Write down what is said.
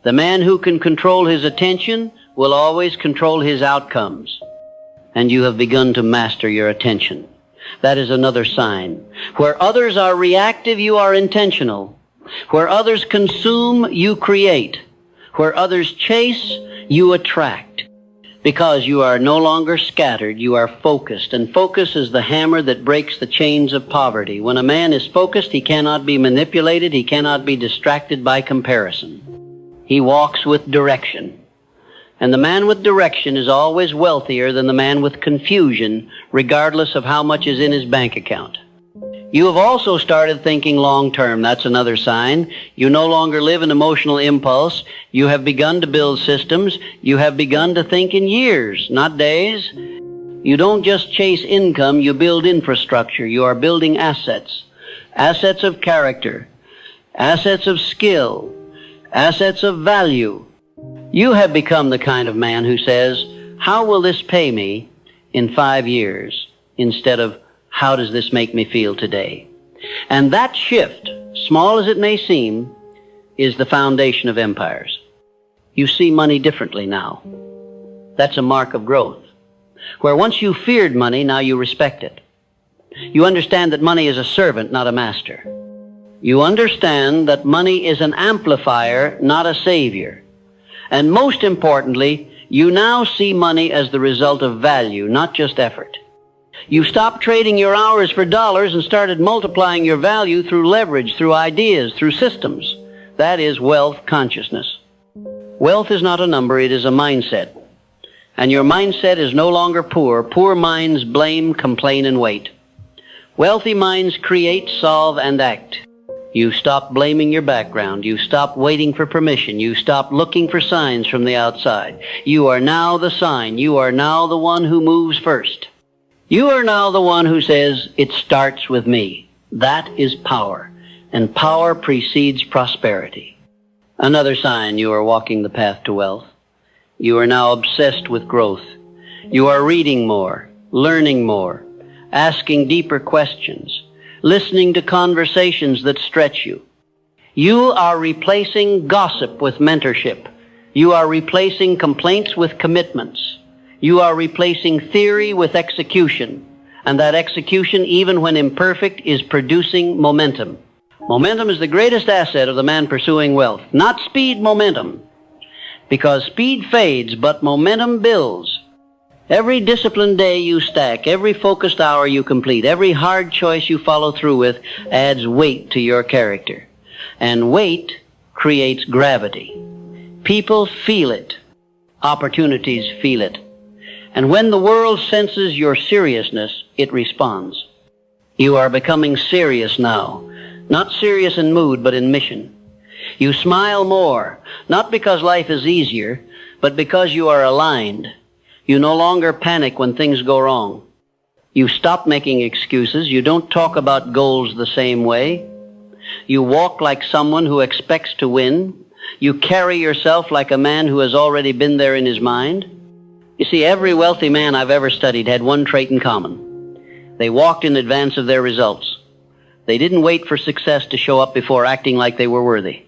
The man who can control his attention will always control his outcomes. And you have begun to master your attention. That is another sign. Where others are reactive, you are intentional. Where others consume, you create. Where others chase, you attract. Because you are no longer scattered, you are focused. And focus is the hammer that breaks the chains of poverty. When a man is focused, he cannot be manipulated. He cannot be distracted by comparison. He walks with direction. And the man with direction is always wealthier than the man with confusion, regardless of how much is in his bank account. You have also started thinking long term. That's another sign. You no longer live in emotional impulse. You have begun to build systems. You have begun to think in years, not days. You don't just chase income, you build infrastructure. You are building assets. Assets of character. Assets of skill. Assets of value. You have become the kind of man who says, how will this pay me in 5 years? Instead of, how does this make me feel today? And that shift, small as it may seem, is the foundation of empires. You see money differently now. That's a mark of growth. Where once you feared money, now you respect it. You understand that money is a servant, not a master. You understand that money is an amplifier, not a savior. And most importantly, you now see money as the result of value, not just effort. You stopped trading your hours for dollars and started multiplying your value through leverage, through ideas, through systems. That is wealth consciousness. Wealth is not a number, it is a mindset. And your mindset is no longer poor. Poor minds blame, complain, and wait. Wealthy minds create, solve, and act. You stop blaming your background. You stop waiting for permission. You stop looking for signs from the outside. You are now the sign. You are now the one who moves first. You are now the one who says, it starts with me. That is power. And power precedes prosperity. Another sign you are walking the path to wealth. You are now obsessed with growth. You are reading more, learning more, asking deeper questions, listening to conversations that stretch you. You are replacing gossip with mentorship. You are replacing complaints with commitments. You are replacing theory with execution. And that execution, even when imperfect, is producing momentum. Momentum is the greatest asset of the man pursuing wealth. Not speed, momentum. Because speed fades, but momentum builds. Every disciplined day you stack, every focused hour you complete, every hard choice you follow through with adds weight to your character. And weight creates gravity. People feel it. Opportunities feel it. And when the world senses your seriousness, it responds. You are becoming serious now. Not serious in mood, but in mission. You smile more, not because life is easier, but because you are aligned. You no longer panic when things go wrong. You stop making excuses. You don't talk about goals the same way. You walk like someone who expects to win. You carry yourself like a man who has already been there in his mind. You see, every wealthy man I've ever studied had one trait in common. They walked in advance of their results. They didn't wait for success to show up before acting like they were worthy.